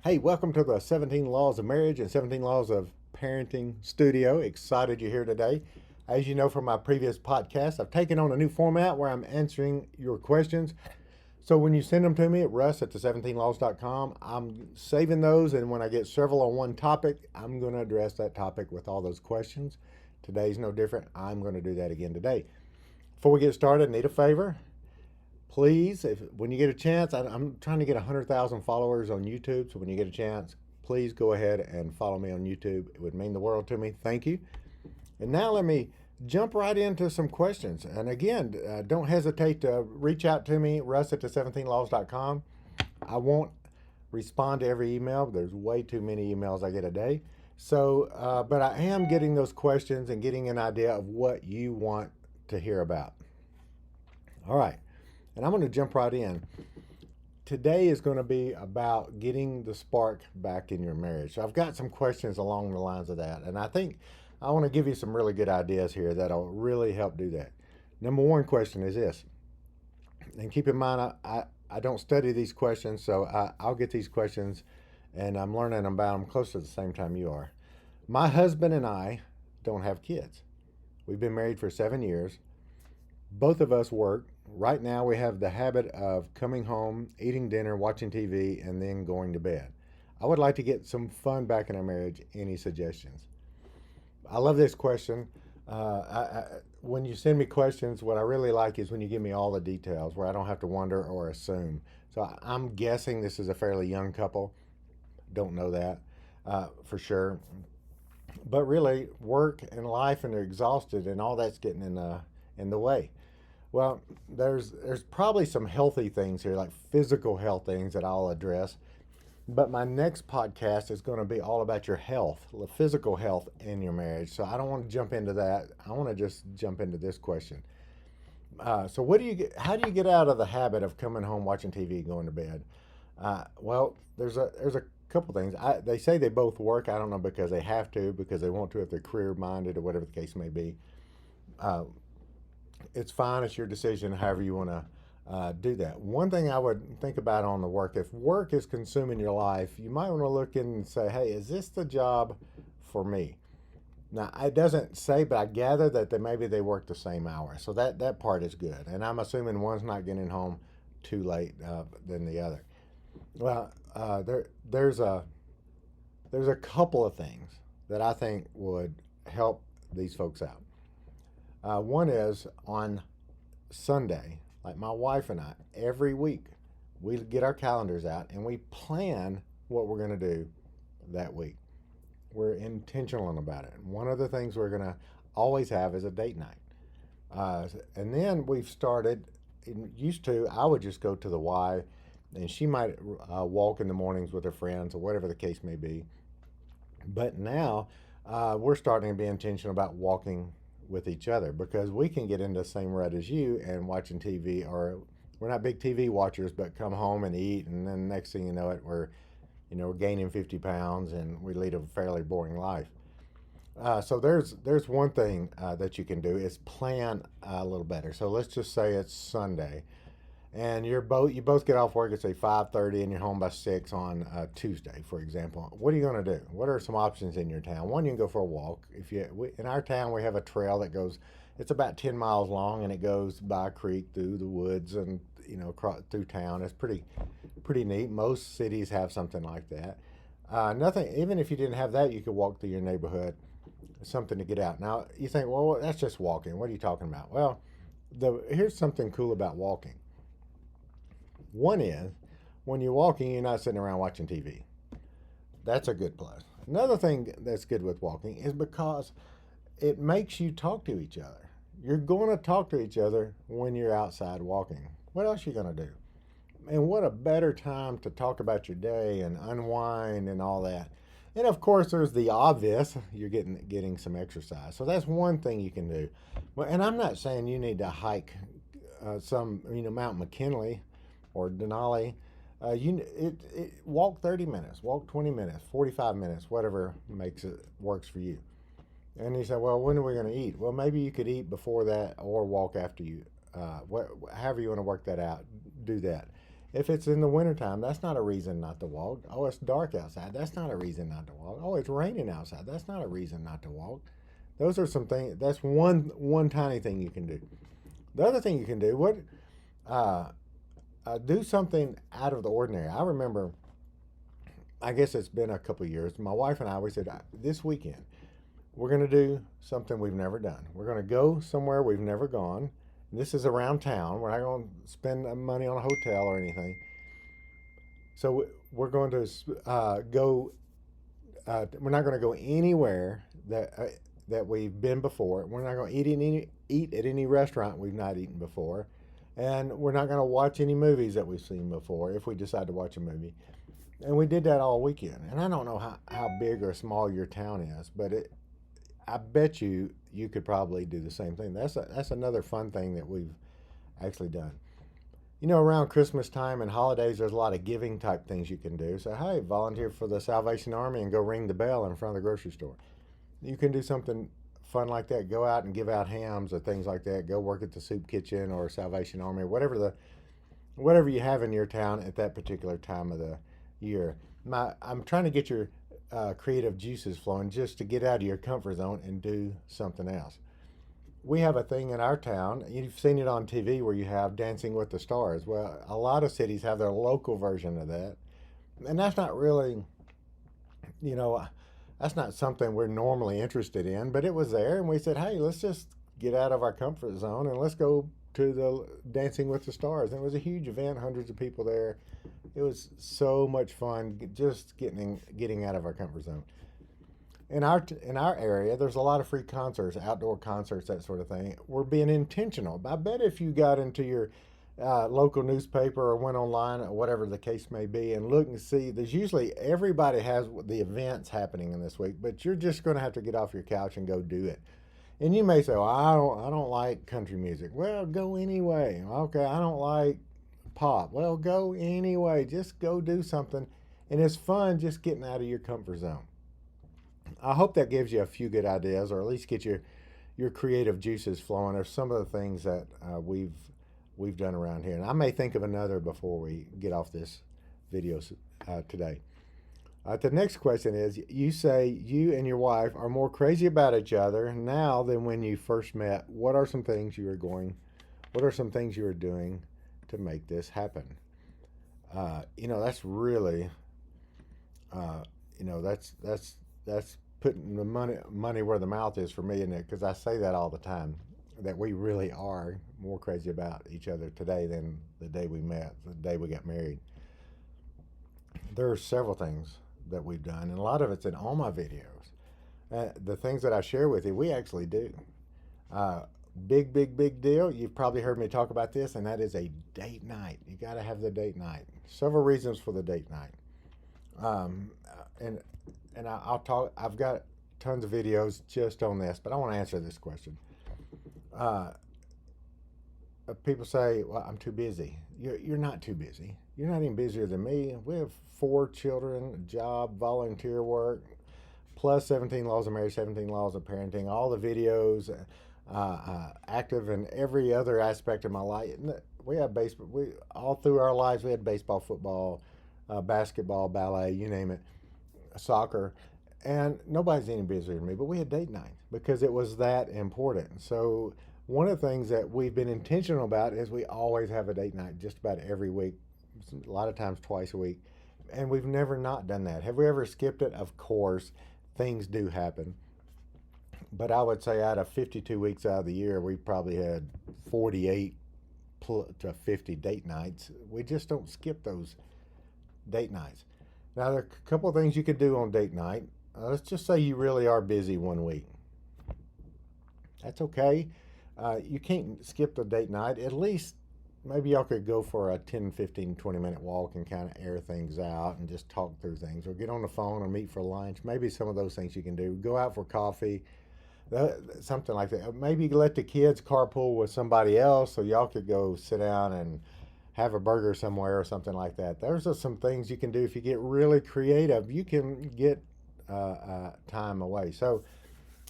Hey, welcome to the 17 Laws of Marriage and 17 Laws of Parenting Studio. Excited you're here today. As you know from my previous podcast, I've taken on a new format where I'm answering your questions. So when you send them to me at russ at the17laws.com, I'm saving those, and when I get several on one topic, I'm going to address that topic with all those questions. Today's no different. I'm going to do that again today. Before we get started, I need a favor. Please, if when you get a chance, I'm trying to get 100,000 followers on YouTube. So when you get a chance, please go ahead and follow me on YouTube. It would mean the world to me. Thank you. And now let me jump right into some questions. And again, don't hesitate to reach out to me, russ at the17laws.com. I won't respond to every email. There's way too many emails I get a day. So, but I am getting those questions and getting an idea of what you want to hear about. All right. And I'm going to jump right in. Today is going to be about getting the spark back in your marriage. So I've got some questions along the lines of that. And I think I want to give you some really good ideas here that'll really help do that. Number one question is this. And keep in mind, I don't study these questions, so I'll get these questions and I'm learning about them close to the same time you are. My husband and I don't have kids. We've been married for 7 years. Both of us work. Right now, we have the habit of coming home, eating dinner, watching TV, and then going to bed. I would like to get some fun back in our marriage. Any suggestions? I love this question. When you send me questions, what I really like is when you give me all the details where I don't have to wonder or assume. So I'm guessing this is a fairly young couple. Don't know that for sure. But really, work and life, and they're exhausted, and all that's getting in the way. Well, there's probably some healthy things here, like physical health things that I'll address. But my next podcast is going to be all about your health, the physical health in your marriage. So I don't want to jump into that. I want to just jump into this question. So what do you get? How do you get out of the habit of coming home, watching TV, and going to bed? Well, there's a couple things. They say they both work. I don't know because they have to, because they want to, if they're career minded or whatever the case may be. Uh, it's fine. It's your decision, however you want to do that. One thing I would think about on the work, if work is consuming your life, you might want to look in and say, hey, is this the job for me? Now, it doesn't say, but I gather that maybe they work the same hour. So that part is good. And I'm assuming one's not getting home too late than the other. Well, there's a couple of things that I think would help these folks out. One is on Sunday, like my wife and I, every week, we get our calendars out and we plan what we're going to do that week. We're intentional about it. One of the things we're going to always have is a date night. And then we've started, used to, I would just go to the Y, and she might walk in the mornings with her friends or whatever the case may be. But now we're starting to be intentional about walking with each other, because we can get into the same rut as you and watching TV, or we're not big TV watchers, but come home and eat, and then next thing you know it, we're gaining 50 pounds and we lead a fairly boring life. So there's one thing that you can do is plan a little better. So let's just say it's Sunday, and you both get off work at say 5:30, and you're home by 6 on Tuesday, for example. What are you going to do? What are some options in your town? One, you can go for a walk. In our town, we have a trail that goes. It's about 10 miles long, and it goes by a creek through the woods and across through town. It's pretty neat. Most cities have something like that. Nothing. Even if you didn't have that, you could walk through your neighborhood. Something to get out. Now you think, well, that's just walking. What are you talking about? Well, here's something cool about walking. One is, when you're walking, you're not sitting around watching TV. That's a good plus. Another thing that's good with walking is because it makes you talk to each other. You're going to talk to each other when you're outside walking. What else are you going to do? And what a better time to talk about your day and unwind and all that. And of course, there's the obvious. You're getting some exercise. So that's one thing you can do. Well, and I'm not saying you need to hike Mount McKinley or Denali. Walk 30 minutes, walk 20 minutes, 45 minutes, whatever works for you. And he said, well, when are we going to eat? Well, maybe you could eat before that or walk after you. However you want to work that out, do that. If it's in the wintertime, that's not a reason not to walk. Oh, it's dark outside. That's not a reason not to walk. Oh, it's raining outside. That's not a reason not to walk. Those are some things. That's one tiny thing you can do. The other thing you can do, uh, do something out of the ordinary. I remember, I guess it's been a couple of years. My wife and I, we said this weekend we're going to do something we've never done. We're going to go somewhere we've never gone. This is around town. We're not going to spend money on a hotel or anything. So we're going to go. We're not going to go anywhere that we've been before. We're not going to eat at any restaurant we've not eaten before, and we're not going to watch any movies that we've seen before if we decide to watch a movie. And we did that all weekend. And I don't know how big or small your town is, but I bet you could probably do the same thing. That's another fun thing that we've actually done. You know, around Christmas time and holidays, there's a lot of giving type things you can do. So, hey, volunteer for the Salvation Army and go ring the bell in front of the grocery store. You can do something fun like that. Go out and give out hams or things like that. Go work at the soup kitchen or Salvation Army, whatever you have in your town at that particular time of the year. I'm trying to get your creative juices flowing just to get out of your comfort zone and do something else. We have a thing in our town. You've seen it on TV where you have Dancing with the Stars. Well, a lot of cities have their local version of that. And that's not really, you know, that's not something we're normally interested in, but it was there. And we said, hey, let's just get out of our comfort zone and let's go to the Dancing with the Stars. And it was a huge event, hundreds of people there. It was so much fun just getting out of our comfort zone. In our area, there's a lot of free concerts, outdoor concerts, that sort of thing. We're being intentional. I bet if you got into your local newspaper or went online or whatever the case may be and look and see, there's usually everybody has the events happening in this week, but you're just going to have to get off your couch and go do it. And you may say, well, I don't like country music. Well, go anyway. Okay, I don't like pop. Well, go anyway. Just go do something. And it's fun just getting out of your comfort zone. I hope that gives you a few good ideas, or at least get your creative juices flowing. Or some of the things that we've done around here, and I may think of another before we get off this video today. The next question is: you say you and your wife are more crazy about each other now than when you first met. What are some things you are doing to make this happen? That's really, that's putting the money where the mouth is for me, isn't it? Because I say that all the time, that we really are more crazy about each other today than the day we met, the day we got married. There are several things that we've done, and a lot of it's in all my videos. The things that I share with you, we actually do. Big deal. You've probably heard me talk about this, and that is a date night. You got to have the date night. Several reasons for the date night. And I'll talk. I've got tons of videos just on this, but I want to answer this question. People say, "Well, I'm too busy." You're not too busy. You're not even busier than me. We have 4 children, a job, volunteer work, plus 17 laws of marriage, 17 laws of parenting, all the videos, active in every other aspect of my life. We have baseball. All through our lives, we had baseball, football, basketball, ballet, you name it, soccer, and nobody's any busier than me. But we had date night because it was that important. So one of the things that we've been intentional about is we always have a date night just about every week, a lot of times twice a week. And we've never not done that. Have we ever skipped it? Of course, things do happen. But I would say out of 52 weeks out of the year, we probably had 48 to 50 date nights. We just don't skip those date nights. Now, there are a couple of things you could do on date night. Let's just say you really are busy one week. That's okay. You can't skip the date night. At least maybe y'all could go for a 10, 15, 20-minute walk and kind of air things out and just talk through things, or get on the phone or meet for lunch. Maybe some of those things you can do. Go out for coffee, something like that. Maybe let the kids carpool with somebody else so y'all could go sit down and have a burger somewhere or something like that. Those are some things you can do. If you get really creative, you can get time away. So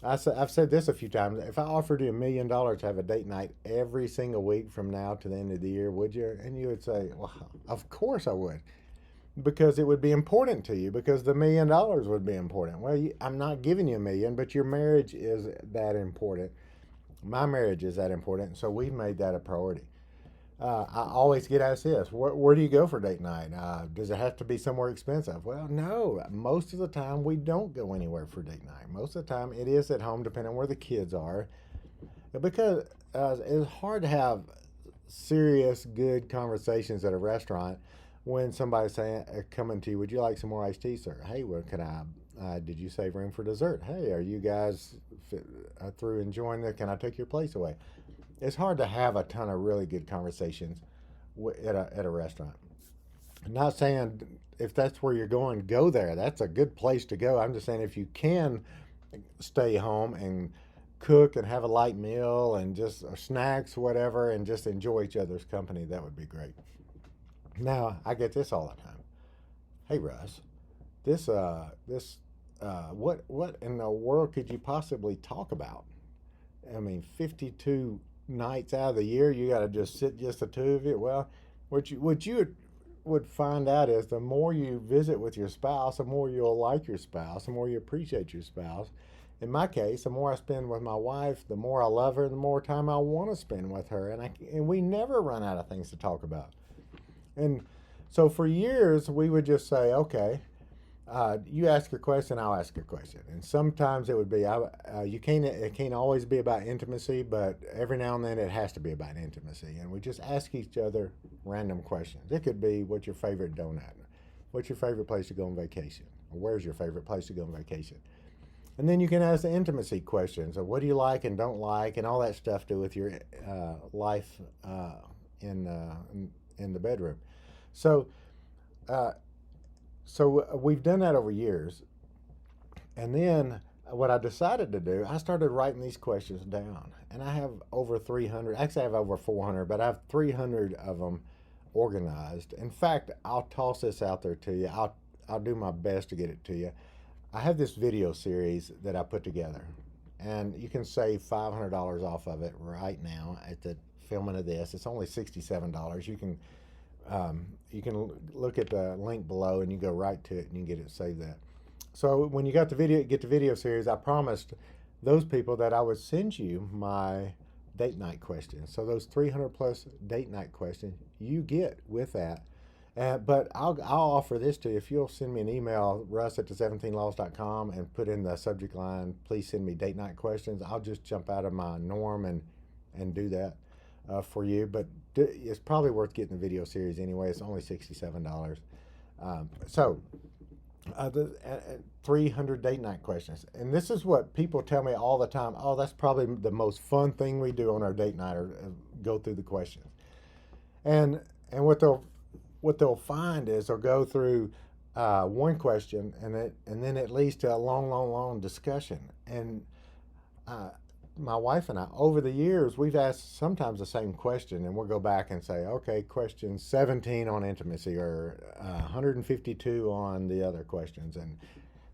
I've said this a few times. If I offered you $1 million to have a date night every single week from now to the end of the year, would you? And you would say, well, of course I would, because it would be important to you, because the $1 million would be important. Well, I'm not giving you a million, but your marriage is that important. My marriage is that important. So we've made that a priority. I always get asked this: where do you go for date night? Does it have to be somewhere expensive? Well, no. Most of the time, we don't go anywhere for date night. Most of the time, it is at home, depending on where the kids are. Because it's hard to have serious, good conversations at a restaurant when somebody's saying, coming to you, would you like some more iced tea, sir? Hey, well, can I? Did you save room for dessert? Hey, are you guys through enjoying it? Can I take your place away? It's hard to have a ton of really good conversations at a restaurant. I'm not saying if that's where you're going, go there. That's a good place to go. I'm just saying if you can stay home and cook and have a light meal and just or snacks, whatever, and just enjoy each other's company, that would be great. Now, I get this all the time. Hey, Russ, what in the world could you possibly talk about? I mean, 52 nights out of the year, you got to just sit just the two of you. Well, what you would find out is the more you visit with your spouse, the more you'll like your spouse, the more you appreciate your spouse. In my case, the more I spend with my wife, the more I love her, the more time I want to spend with her, and we never run out of things to talk about. And so for years, we would just say, okay, you ask a question, I'll ask a question. And sometimes it would be, it can't always be about intimacy, but every now and then it has to be about intimacy. And we just ask each other random questions. It could be, what's your favorite donut? What's your favorite place to go on vacation? Or where's your favorite place to go on vacation? And then you can ask the intimacy questions of what do you like and don't like, and all that stuff to do with your life in, uh, in the bedroom. So, uh, so we've done that over years. And then what I decided to do, I started writing these questions down. And I have over 300, actually, I have over 400, but I have 300 of them organized. In fact, I'll toss this out there to you. I'll do my best to get it to you. I have this video series that I put together, and you can save $500 off of it right now at the filming of this. It's only $67. You can look at the link below and you go right to it and you can get it saved that. So when you get the video series, I promised those people that I would send you my date night questions. So those 300 plus date night questions you get with that. But I'll offer this to you. If you'll send me an email, russ at the17laws.com, and put in the subject line, please send me date night questions, I'll just jump out of my norm and do that for you. But it's probably worth getting the video series anyway. It's only $67. So the 300 date night questions. And this is what people tell me all the time. Oh, that's probably the most fun thing we do on our date night, or go through the questions. And what they'll find is they'll go through one question, and then it leads to a long, long, long discussion. And uh, my wife and I, over the years, we've asked sometimes the same question, and we'll go back and say, okay, question 17 on intimacy, or 152 on the other questions, and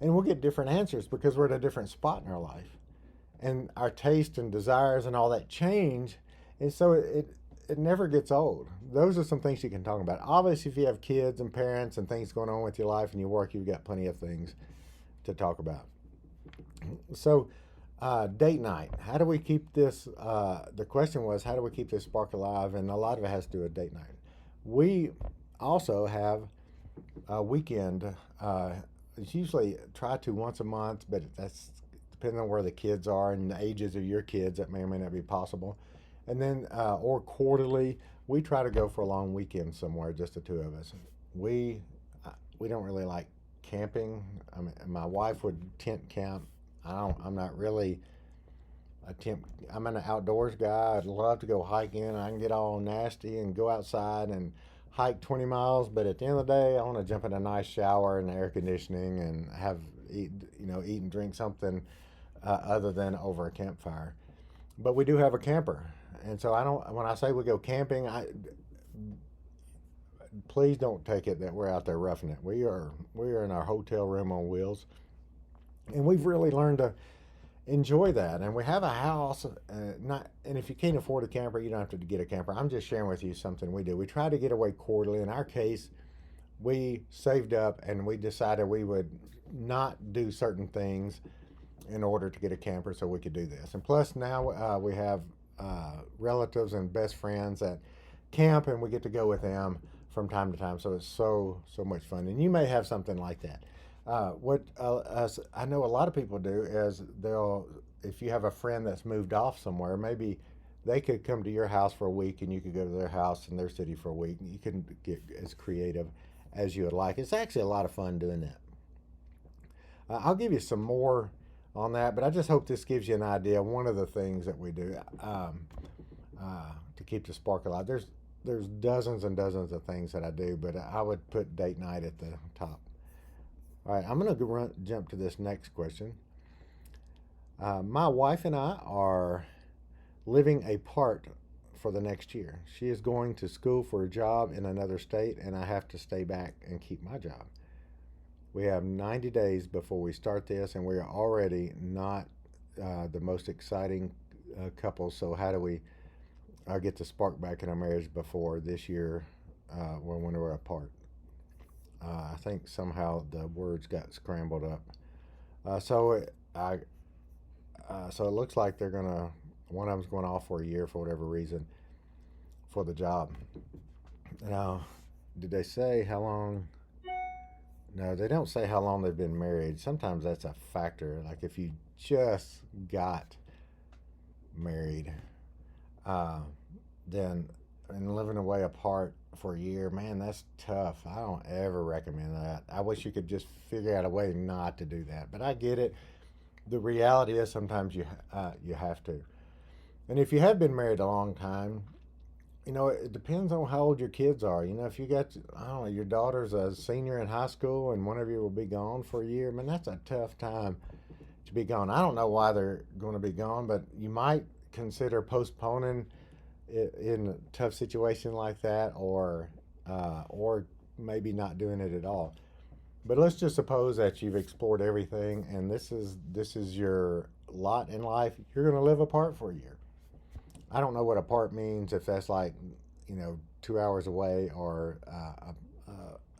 we'll get different answers because we're at a different spot in our life, and our taste and desires and all that change, and so it never gets old. Those are some things you can talk about. Obviously, if you have kids and parents and things going on with your life and your work, you've got plenty of things to talk about. So, date night. How do we keep this? The question was, how do we keep this spark alive? And a lot of it has to do with date night. We also have a weekend. It's usually try to once a month, but that's depending on where the kids are and the ages of your kids. That may or may not be possible. And then, or quarterly, we try to go for a long weekend somewhere, just the two of us. We we don't really like camping. I mean, my wife would tent camp. I'm not really a tent. I'm an outdoors guy. I'd love to go hiking. I can get all nasty and go outside and hike 20 miles. But at the end of the day, I want to jump in a nice shower and air conditioning and eat and drink something other than over a campfire. But we do have a camper, and so I don't. When I say we go camping, please don't take it that we're out there roughing it. We are in our hotel room on wheels, and we've really learned to enjoy that. And we have a house, not, and if you can't afford a camper, you don't have to get a camper. I'm just sharing with you something we do. We try to get away quarterly. In our case, we saved up and we decided we would not do certain things in order to get a camper so we could do this. And plus, now we have relatives and best friends that camp, and we get to go with them from time to time. So it's so much fun. And you may have something like that. What I know a lot of people do is if you have a friend that's moved off somewhere, maybe they could come to your house for a week and you could go to their house in their city for a week. You can get as creative as you would like. It's actually a lot of fun doing that. I'll give you some more on that, but I just hope this gives you an idea. One of the things that we do to keep the spark alive. There's dozens and dozens of things that I do, but I would put date night at the top. All right, I'm going to jump to this next question. My wife and I are living apart for the next year. She is going to school for a job in another state, and I have to stay back and keep my job. We have 90 days before we start this, and we are already not the most exciting couple. So how do we get the spark back in our marriage before this year when we're apart? I think somehow the words got scrambled up. So it looks like one of them's going off for a year for whatever reason for the job. Now, did they say how long? No, they don't say how long they've been married. Sometimes that's a factor. Like if you just got married, then and living away apart for a year, man, that's tough. I don't ever recommend that. I wish you could just figure out a way not to do that. But I get it. The reality is sometimes you have to. And if you have been married a long time, it depends on how old your kids are. If you got, I don't know, your daughter's a senior in high school and one of you will be gone for a year, man, that's a tough time to be gone. I don't know why they're going to be gone, but you might consider postponing it in a tough situation like that, or maybe not doing it at all. But let's just suppose that you've explored everything and this is your lot in life. You're going to live apart for a year. I don't know what apart means, if that's like, 2 hours away or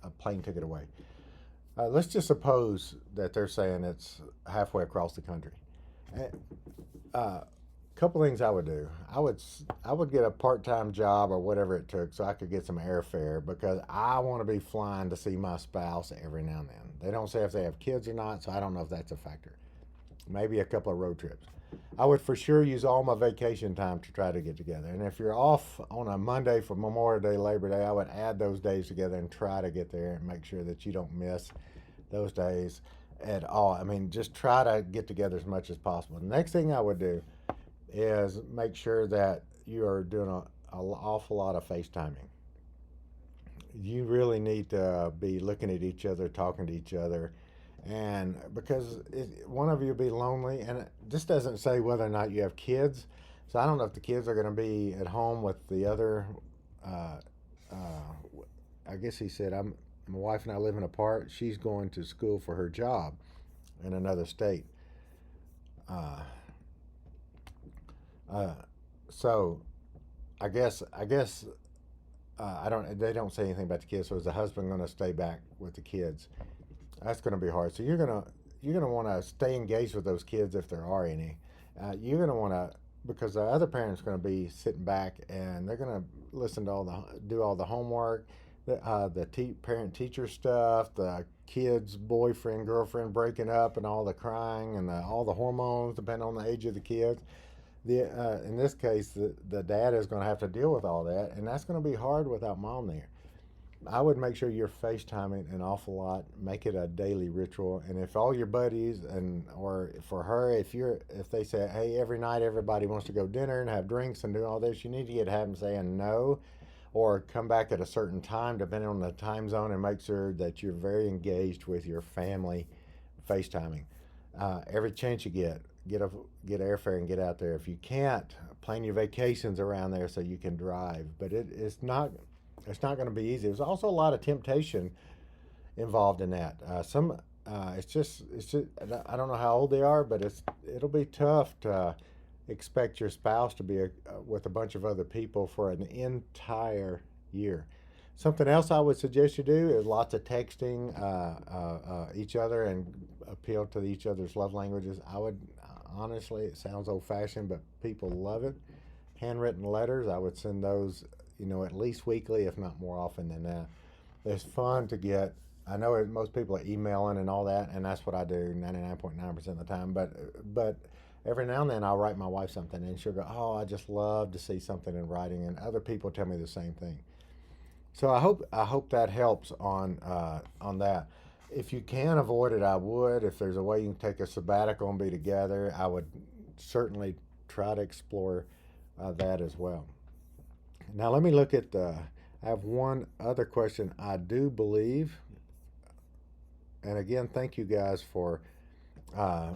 a plane ticket away. Let's just suppose that they're saying it's halfway across the country. Couple things I would do. I would get a part-time job or whatever it took so I could get some airfare, because I want to be flying to see my spouse every now and then. They don't say if they have kids or not, so I don't know if that's a factor. Maybe a couple of road trips. I would for sure use all my vacation time to try to get together. And if you're off on a Monday for Memorial Day, Labor Day, I would add those days together and try to get there and make sure that you don't miss those days at all. I mean, just try to get together as much as possible. The next thing I would do is make sure that you are doing an awful lot of FaceTiming. You really need to be looking at each other, talking to each other, and because one of you will be lonely, and this doesn't say whether or not you have kids, so I don't know if the kids are going to be at home with the other. I guess he said, my wife and I living apart. She's going to school for her job in another state. So I guess I don't. They don't say anything about the kids. So is the husband going to stay back with the kids? That's going to be hard. So you're gonna want to stay engaged with those kids if there are any. You're going to want to, because the other parent's going to be sitting back and they're going to listen to do all the homework, the parent-teacher stuff, the kids' boyfriend, girlfriend breaking up, and all the crying and all the hormones, depending on the age of the kids. In this case, the dad is going to have to deal with all that, and that's going to be hard without mom there. I would make sure you're FaceTiming an awful lot. Make it a daily ritual. And if all your buddies or for her, if they say, hey, every night everybody wants to go dinner and have drinks and do all this, you need to have them saying no, or come back at a certain time depending on the time zone, and make sure that you're very engaged with your family FaceTiming. Every chance you get airfare and get out there. If you can't, plan your vacations around there so you can drive. But it's not going to be easy. There's also a lot of temptation involved in that. it's just I don't know how old they are, but it'll be tough to expect your spouse to be with a bunch of other people for an entire year. Something else I would suggest you do is lots of texting each other and appeal to each other's love languages. I would honestly, it sounds old fashioned, but people love it. Handwritten letters, I would send those, at least weekly, if not more often than that. It's fun to get. I know most people are emailing and all that, and that's what I do 99.9% of the time. But every now and then I'll write my wife something, and she'll go, "Oh, I just love to see something in writing," and other people tell me the same thing. So I hope that helps on that. If you can avoid it, I would. If there's a way you can take a sabbatical and be together, I would certainly try to explore that as well. Now let me look at the. I have one other question. I do believe, and again, thank you guys for uh,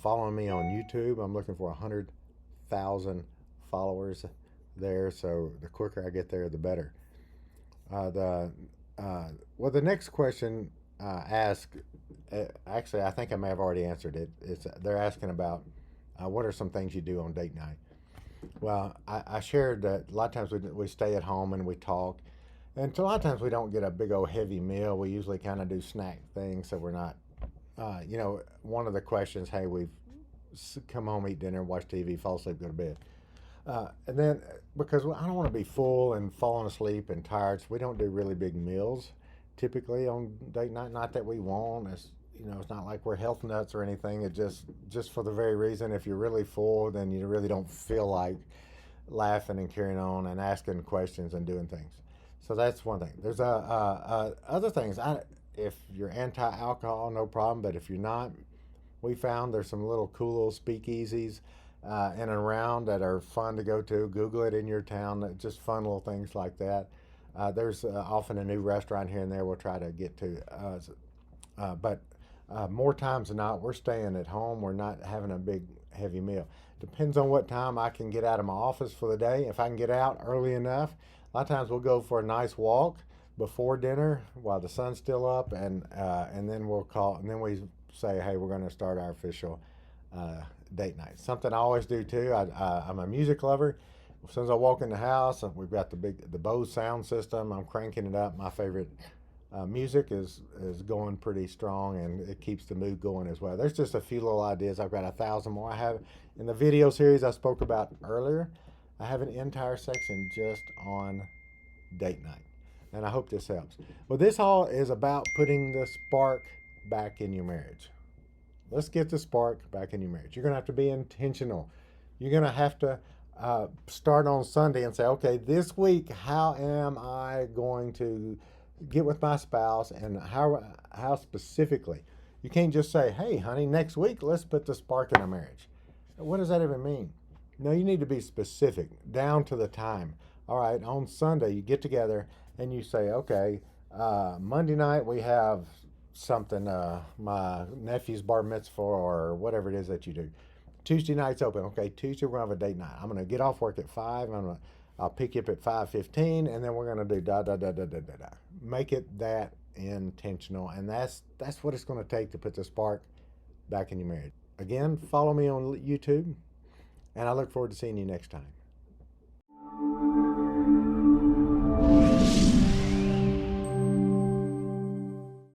following me on YouTube. I'm looking for 100,000 followers there, so the quicker I get there, the better. The well, the next question asked. Actually, I think I may have already answered it. They're asking about what are some things you do on date night. Well, I shared that a lot of times we stay at home and we talk, and a lot of times we don't get a big old heavy meal. We usually kind of do snack things, so we're not. One of the questions, hey, we've come home, eat dinner, watch TV, fall asleep, go to bed. And then, because I don't want to be full and falling asleep and tired, so we don't do really big meals typically on date night. Not that we won't. It's not like we're health nuts or anything. It just for the very reason, if you're really full, then you really don't feel like laughing and carrying on and asking questions and doing things. So that's one thing. There's other things. If you're anti-alcohol, no problem. But if you're not, we found there's some little cool little speakeasies in and around that are fun to go to. Google it in your town. Just fun little things like that. There's often a new restaurant here and there we'll try to get to. But more times than not, we're staying at home. We're not having a big, heavy meal. Depends on what time I can get out of my office for the day. If I can get out early enough, a lot of times we'll go for a nice walk before dinner while the sun's still up, and then we'll call, and then we say, hey, we're going to start our official date night. Something I always do too. I'm a music lover. As soon as I walk in the house, we've got the Bose sound system. I'm cranking it up. My favorite music is going pretty strong, and it keeps the mood going as well. There's just a few little ideas. I've got 1,000 more. I have in the video series I spoke about earlier. I have an entire section just on date night, and I hope this helps. Well, this all is about putting the spark back in your marriage. Let's get the spark back in your marriage. You're going to have to be intentional. You're going to have to start on Sunday and say, okay, this week, how am I going to get with my spouse, and how specifically? You can't just say, hey, honey, next week, let's put the spark in our marriage. What does that even mean? No, you need to be specific, down to the time. All right, on Sunday, you get together and you say, okay, Monday night we have something, my nephew's bar mitzvah or whatever it is that you do. Tuesday night's open. Okay, Tuesday we're gonna have a date night. I'm gonna get off work at 5. I'll pick you up at 5:15, and then we're gonna do da da da da da da da. Make it that intentional, and that's what it's gonna take to put the spark back in your marriage. Again, follow me on YouTube, and I look forward to seeing you next time.